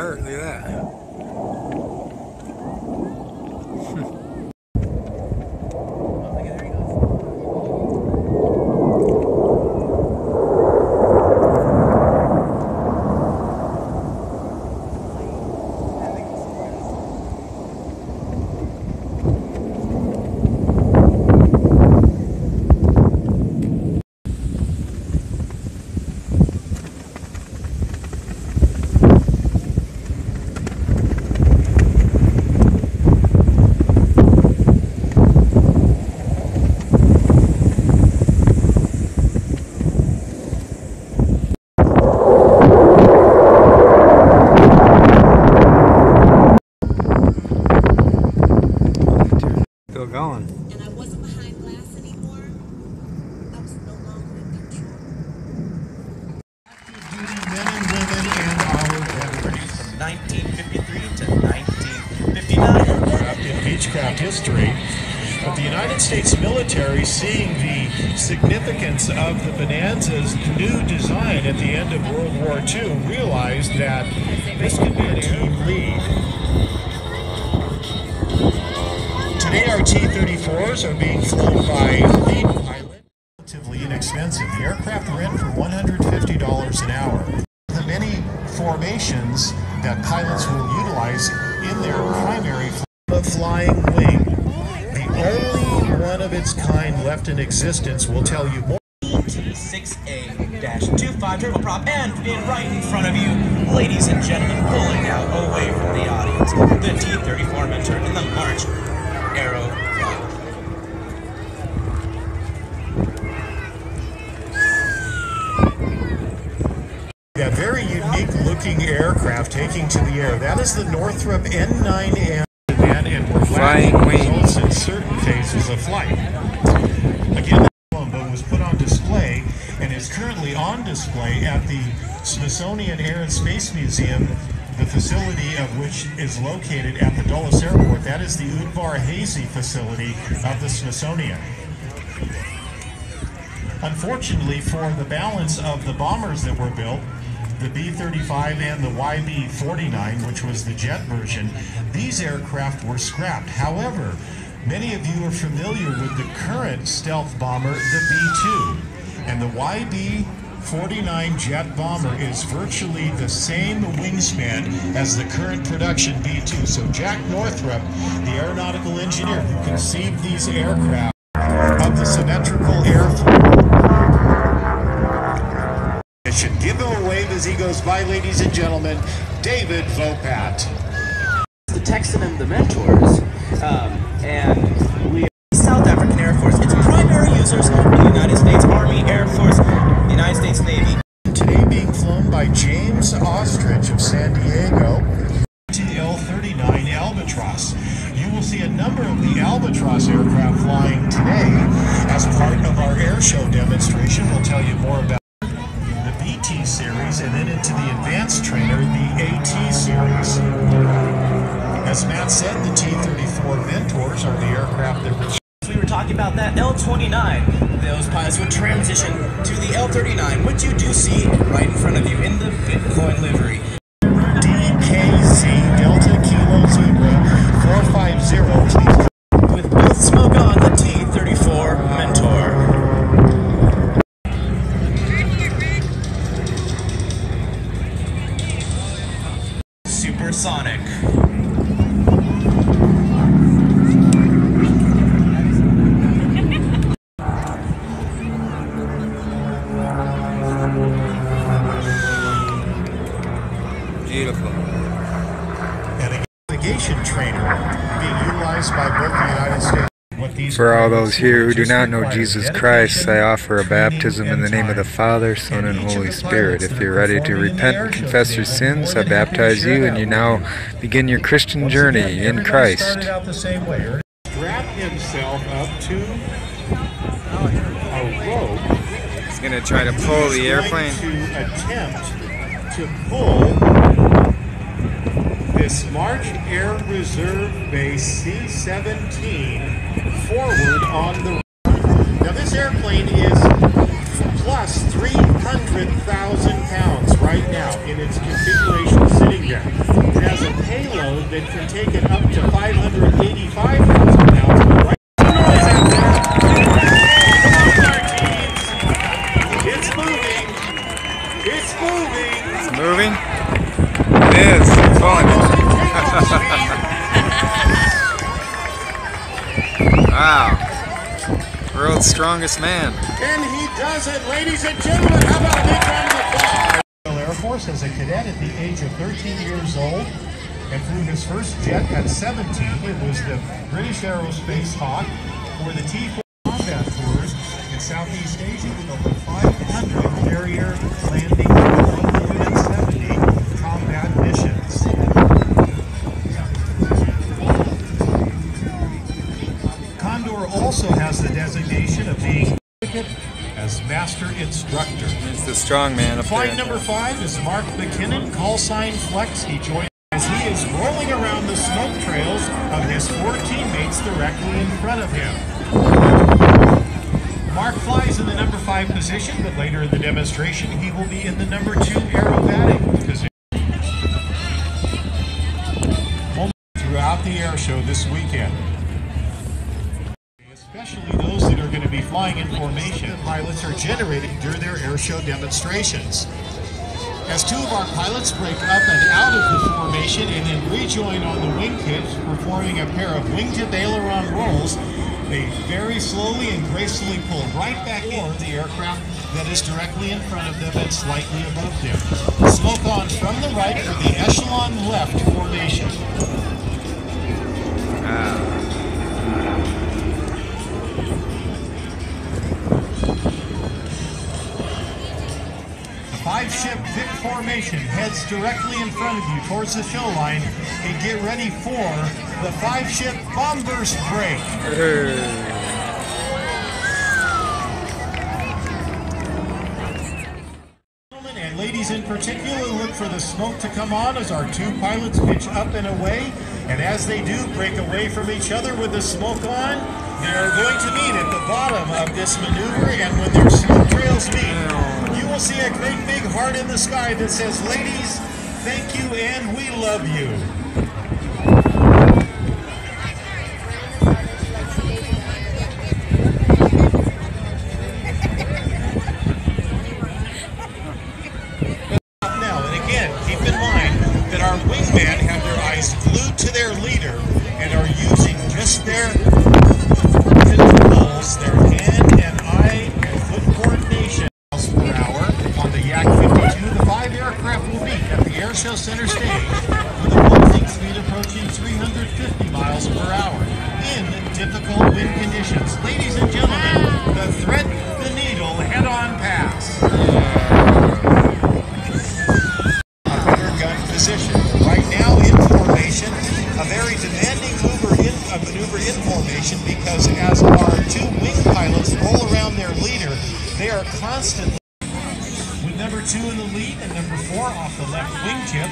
apart. Look at that. Still going. And I wasn't behind glass anymore. I was no longer in control. Active duty men and women and our veterans. From 1953 to 1959. In Beechcraft history, but the United States military, seeing the significance of the Bonanza's new design at the end of World War II, realized that this could be a team lead. Today our T-34s are being flown by lead pilot, relatively inexpensive. The aircraft rent for $150 an hour. The many formations that pilots will utilize in their primary flying wing. The only one of its kind left in existence will tell you more. T6A-25 turboprop, and right in front of you, ladies and gentlemen, pulling out away from the audience, the T-34 Mentor in the March Aero Club. A very unique looking aircraft taking to the air. That is the Northrop N9M, and we're flying results in certain phases of flight. Again, the Colombo was put on display and is currently on display at the Smithsonian Air and Space Museum, the facility of which is located at the Dulles Airport. That is the Udvar Hazy facility of the Smithsonian. Unfortunately, for the balance of the bombers that were built, the B-35 and the YB-49, which was the jet version, these aircraft were scrapped. However, many of you are familiar with the current stealth bomber, the B-2, and the YB-49 jet bomber is virtually the same wingspan as the current production B-2. So Jack Northrop, the aeronautical engineer who conceived these aircraft of the symmetrical airflow, should give him a wave as he goes by, ladies and gentlemen, David Vopat. The Texan and the Mentors, and we South African Air Force. Its primary users are the United States Army, Air Force, the United States Navy. Today being flown by James Ostrich of San Diego to the L-39 Albatross. You will see a number of the Albatross aircraft flying today as part of our air show demonstration. We'll tell you more about BT series, and then into the advanced trainer, the AT series. As Matt said, the T-34 Mentors are the aircraft that we were talking about that L-29. Those pilots would transition to the L-39, which you do see right in front of you in the Bitcoin livery. DKZ Delta Kilo Zebra 450, please. With both smoke on the T-34 Mentor. Supersonic. Beautiful. And a navigation trainer being utilized by both the United States. For all those here who do not know Jesus Christ, I offer a baptism in the name of the Father, Son, and Holy Spirit. If you're ready to repent and confess your sins, I baptize you, and you now begin your Christian journey in Christ. Strap himself up to a rope. He's going to try to pull the airplane. To attempt to pull this March Air Reserve Base C-17 forward on the. Now this airplane is plus 300,000 pounds right now in its configuration sitting there. It has a payload that can take it up to 585,000 pounds. Right noise out there. It's moving. It's moving. It's moving? It is. It's fun. Wow. World's strongest man. And he does it, ladies and gentlemen. How about a big round of applause? Air Force as a cadet at the age of 13 years old and flew his first jet at 17. It was the British Aerospace Hawk for the T-4 combat tours in Southeast Asia with over 500 carrier landing and 170 combat missions. Condor also has the designation of being as master instructor. He's the strong man up Flight there. number 5 is Mark McKinnon, call sign Flex. He joined as he is rolling around the smoke trails of his 4 teammates directly in front of him. Mark flies in the number 5 position, but later in the demonstration he will be in the number 2 aerobatic position. Throughout the air show this weekend. Especially those that are going to be flying in formation. Pilots are generating during their air show demonstrations. As 2 of our pilots break up and out of the formation and then rejoin on the wingtips, performing a pair of wingtip aileron rolls, they very slowly and gracefully pull right back into the aircraft that is directly in front of them and slightly above them. Smoke on from the right for the echelon left formation. The 5-ship Vic formation heads directly in front of you towards the show line and get ready for the 5-ship bombburst break. And ladies in particular, look for the smoke to come on as our 2 pilots pitch up and away. And as they do break away from each other with the smoke on, they're going to meet at the bottom of this maneuver. And when their smoke trails meet, you will see a great big heart in the sky that says, "Ladies, thank you and we love you." Now, and again, keep in mind that our wingmen have their eyes glued to their leader and are using just their controls, their hand and eye and foot coordination. Per hour on the Yak 52, the 5 aircraft will meet at the Airshow Center stage with a closing speed approaching 350 miles per hour in difficult wind conditions. Ladies and gentlemen, the thread the needle head-on pass. Under gun position. Right now in formation, a very demanding maneuver in formation because as our 2 wing pilots roll around their leader, they are constantly with number 2 in the lead and number 4 off the left wingtip.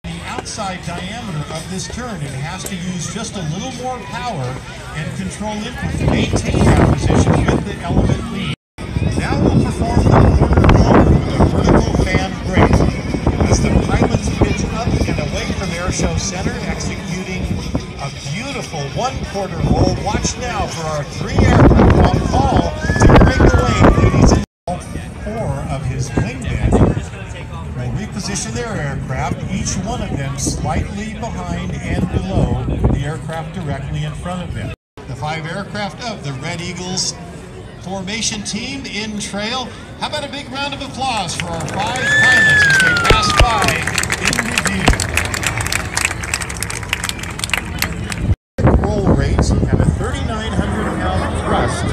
The outside diameter of this turn, it has to use just a little more power and control input to maintain that position with the element lead. Now we'll perform the quarter roll with a vertical fan brake. As the pilots pitch up and away from Airshow Center, executing a beautiful 1/4 roll. Watch now for our 3 aircraft on call to break away, ladies and gentlemen. 4 of his wingmen will reposition their aircraft, each one of them slightly behind and below the aircraft directly in front of them. The 5 aircraft of the Red Eagles formation team in trail. How about a big round of applause for our 5 pilots as they pass by in review. Roll rates have a 3,900-pound thrust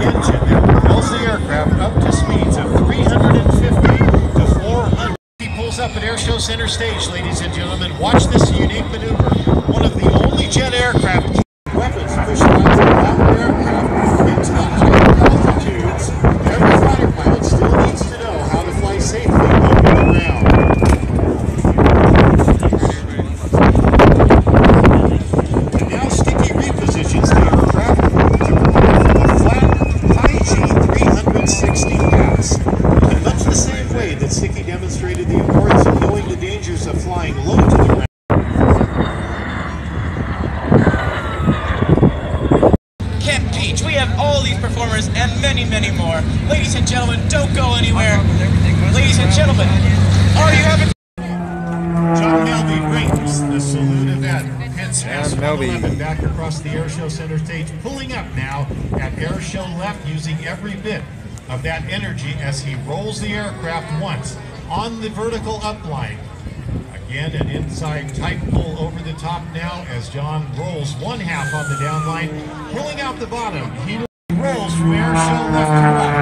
engine that propels the aircraft up to speeds of 350 to 400. He pulls up at Airshow Center stage, ladies and gentlemen. Watch this unique maneuver. One of the only jet aircraft weapons pushed out around the aircraft into higher altitudes. Every fighter pilot still needs to know how to fly safely over the ground. And now Sticky repositions the aircraft to prepare for the flat Taiji 360 pass. In much the same way that Sticky demonstrated the importance of knowing the dangers of many, many more. Ladies and gentlemen, don't go anywhere. Ladies and gentlemen, are you having... John Melby brings the salute event. Hence, John Melby. back across the Airshow Center stage, pulling up now at Airshow left, using every bit of that energy as he rolls the aircraft once on the vertical upline. Again, an inside tight pull over the top now as John rolls one half on the downline, pulling out the bottom. He rolls from Airshow left to right.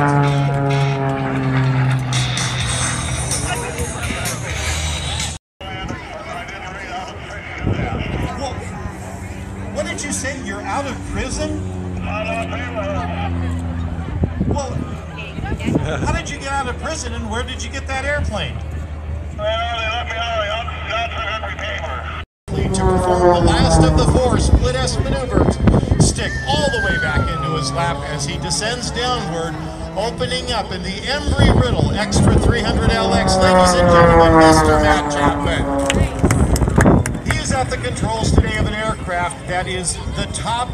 What did you say? You're out of prison? Well, how did you get out of prison and where did you get that airplane? To perform the last of the four split S maneuvers, stick all the way back into his lap as he descends downward, opening up in the Embry-Riddle Extra 300 LX. Ladies and gentlemen, Mr. Matt Chapman. He is at the controls today of an aircraft that is the top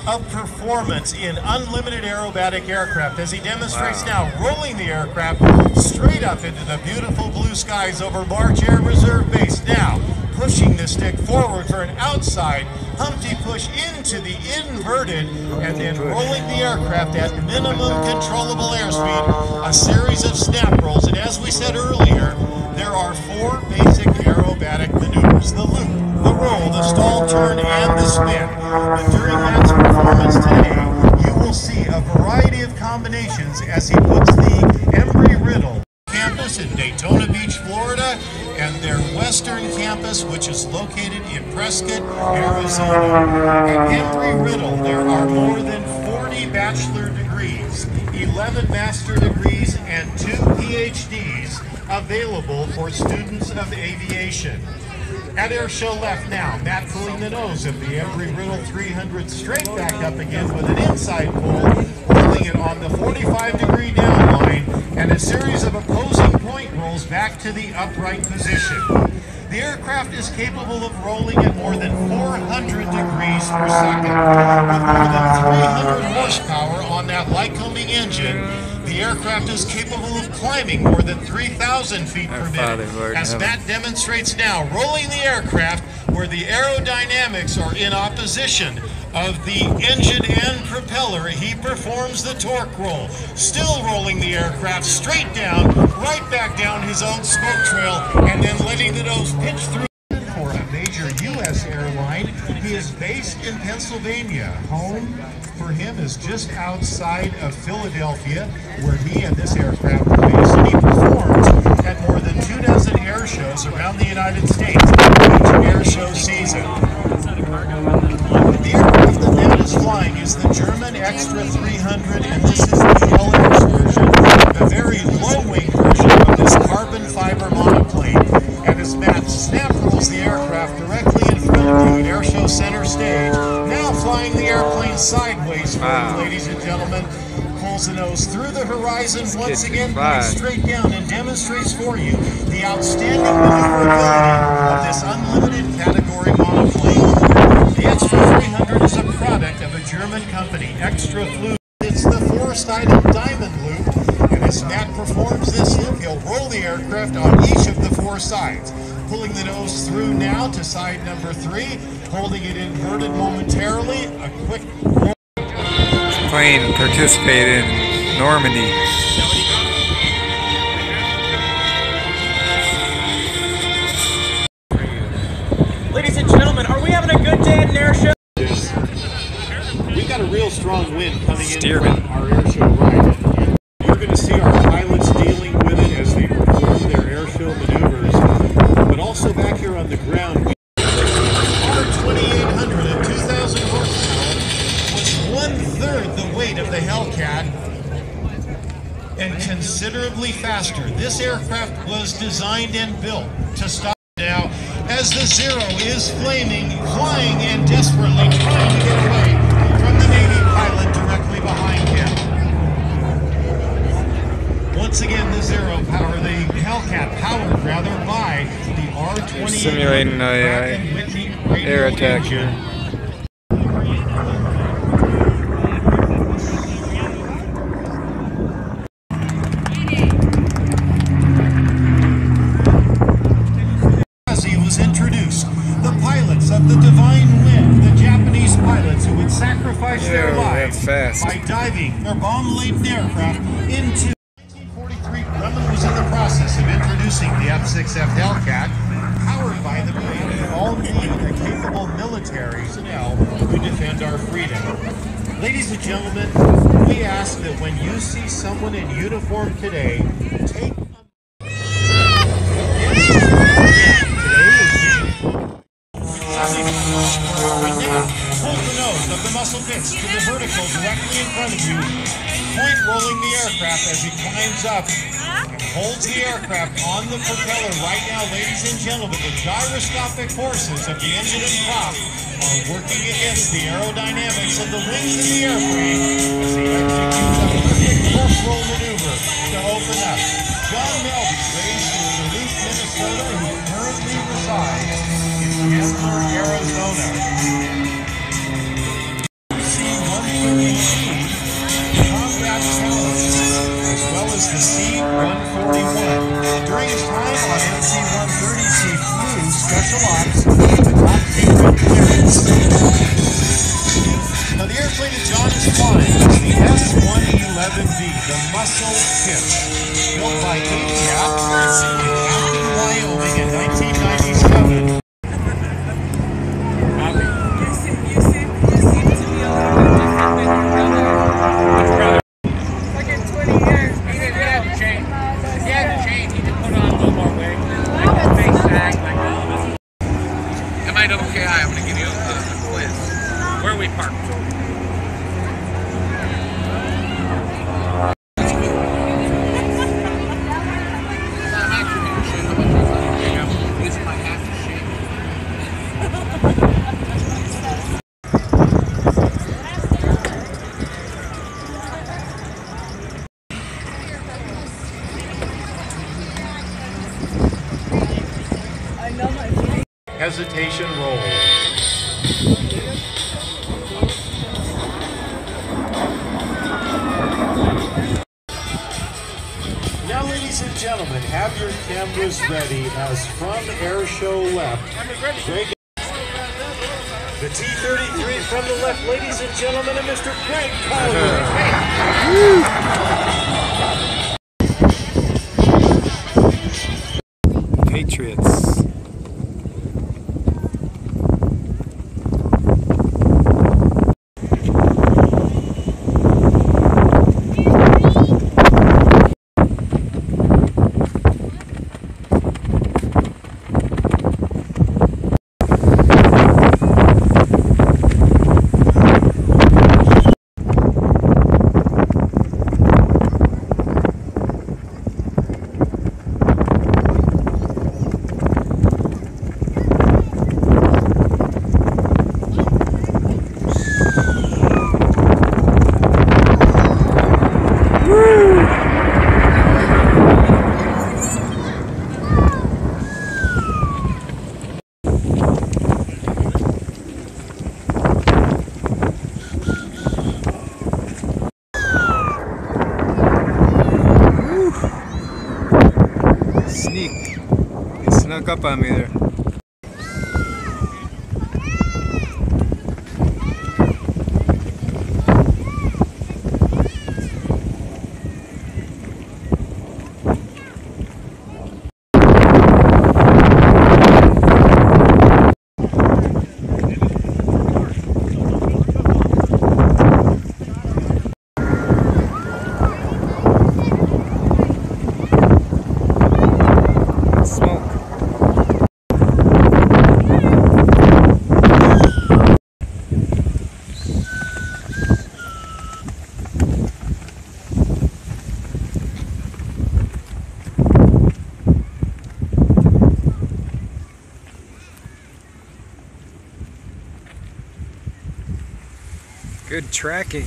of performance in unlimited aerobatic aircraft as he demonstrates now rolling the aircraft straight up into the beautiful blue skies over March Air Reserve Base. Now pushing the stick forward for an outside Humpty push into the inverted and then rolling the aircraft at minimum controllable airspeed, a series of snap rolls. And as we said earlier, there are four basic aerobatic maneuvers: the loop, the roll, the stall turn, and the spin. But during Matt's performance today, you will see a variety of combinations as he puts the Embry-Riddle campus in Daytona Beach, Florida, and their western campus, which is located in Prescott, Arizona. At Embry-Riddle, there are more than 40 bachelor degrees, 11 master degrees, and 2 PhDs available for students of aviation. At Airshow left now, Matt pulling the nose of the Embry-Riddle 300 straight back up again with an inside pull, holding it on the 45-degree down line, and a series of opposing point rolls back to the upright position. The aircraft is capable of rolling at more than 400 degrees per second. With more than 300 horsepower on that Lycoming engine, the aircraft is capable of climbing more than 3,000 feet per minute. As Matt demonstrates now, rolling the aircraft where the aerodynamics are in opposition of the engine and propeller, he performs the torque roll, still rolling the aircraft straight down, right back down his own smoke trail, and then letting the nose pitch through. For a major U.S. airline, he is based in Pennsylvania. Home for him is just outside of Philadelphia, where he and this aircraft are based, and he performs at more than 24 air shows around the United States each air show season. The aircraft that Matt is flying is the German Extra 300, and this is the LX version, the very low-wing version of this carbon fiber monoplane. And as Matt snap rolls the aircraft directly in front of you at Airshow Center stage, now flying the airplane sideways for you, ladies and gentlemen, pulls the nose through the horizon once again, going straight down, and demonstrates for you the outstanding maneuverability of this unlimited category monoplane. The Extra 300 is a product of a German company, Extra Flug. It's the four-sided diamond loop, and as Matt performs this loop, he'll roll the aircraft on each of the four sides, pulling the nose through now to side number 3, holding it inverted momentarily, a quick roll. Plane participated in Normandy. Ladies and gentlemen, are we having a good day at an air show? We got a real strong wind coming in Steerman. from our air show ride. You're going to see our pilots dealing with it as they perform their air show maneuvers. But also back here on the ground, our 2800 at 2,000 horsepower was 1/3 the weight of the Hellcat and considerably faster. This aircraft was designed and built to stop now as the Zero is flaming, flying, and desperately trying to get away from the Navy pilot directly behind him. Once again, the Zero power, the Hellcat powered rather by the R-28 Simulating an air attack here. crash Yeah, their that's lives fast. by diving their bomb-laden aircraft into. 1943, Grumman was in the process of introducing the F-6F Hellcat, powered by the plane. We all need a capable military now to defend our freedom. Ladies and gentlemen, we ask that when you see someone in uniform today, take a hold the nose of the muscle pitch to the vertical directly in front of you. Point rolling the aircraft as he climbs up and holds the aircraft on the propeller. Right now, ladies and gentlemen, the gyroscopic forces of the engine and prop are working against the aerodynamics of the wings of the airframe as he executes a perfect fork roll maneuver to open up. John Melby, raised in Duluth, Minnesota, who currently resides in Chandler, Arizona. C-130C combat challenge, as well as the C-141. During his time on MC-130C flew special ops with top secret clearance. Now the airplane that John is flying is the S-111V, the Muscle Pitch, built by ATAP in Afton, Wyoming in 1997. You seem to be a little bit different than your brother. Like in 20 years, he had to change. He had to change. He just put on a little more weight. Like his face sag, like all of us. MIWKI, I'm going to give you a quiz. Where are we parked? I'm actually going to show you how much I'm using my hat to shake. Hesitation roll. Now, ladies and gentlemen, have your cameras ready as from airshow left. Greg, the T-33 from the left, ladies and gentlemen, and Mr. Greg Calder. Patriots. Sneak. He snuck up on me there. Good tracking.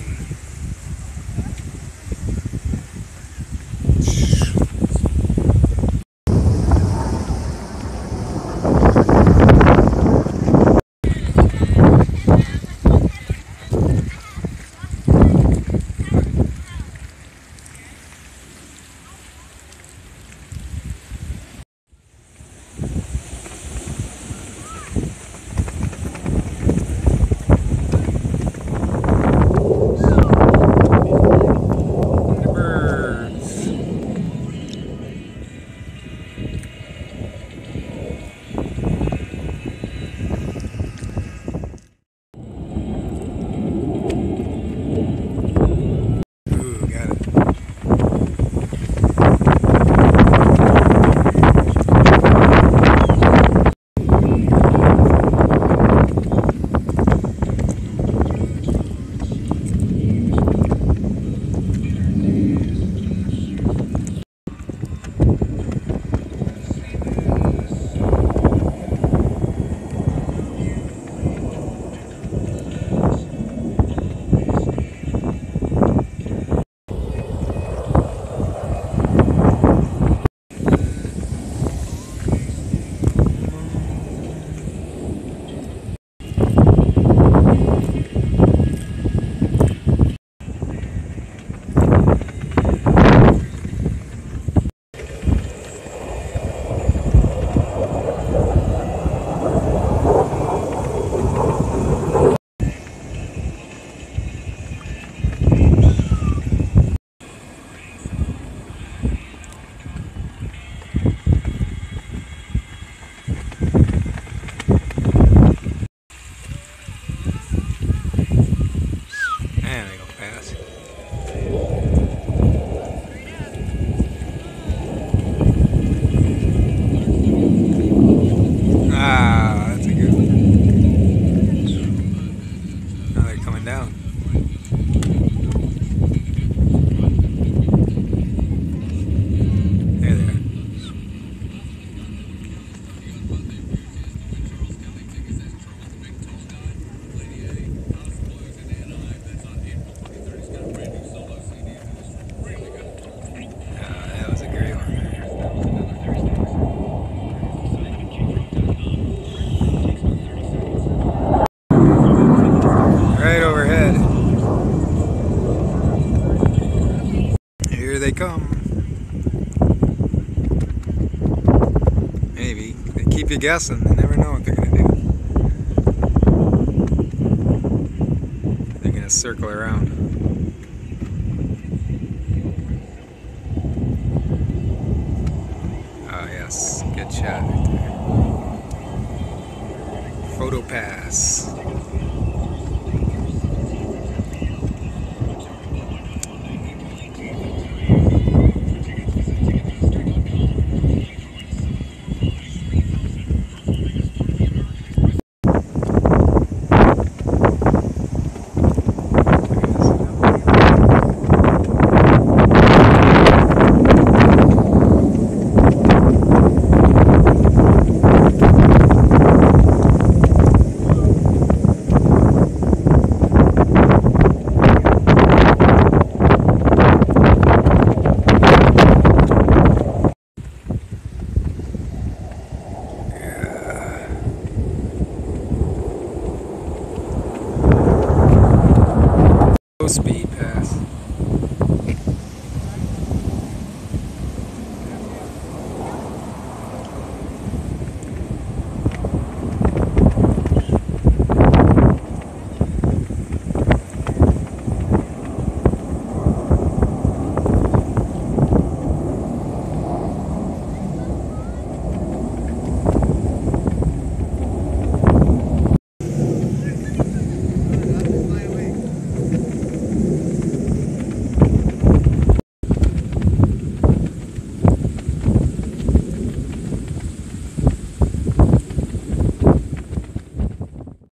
go. Now they're coming down. There they are. That was a great one there. Right overhead. Here they come. Maybe. They keep you guessing. They never know what they're going to do. They're going to circle around. Oh, yes. Good shot right there. Photo pass.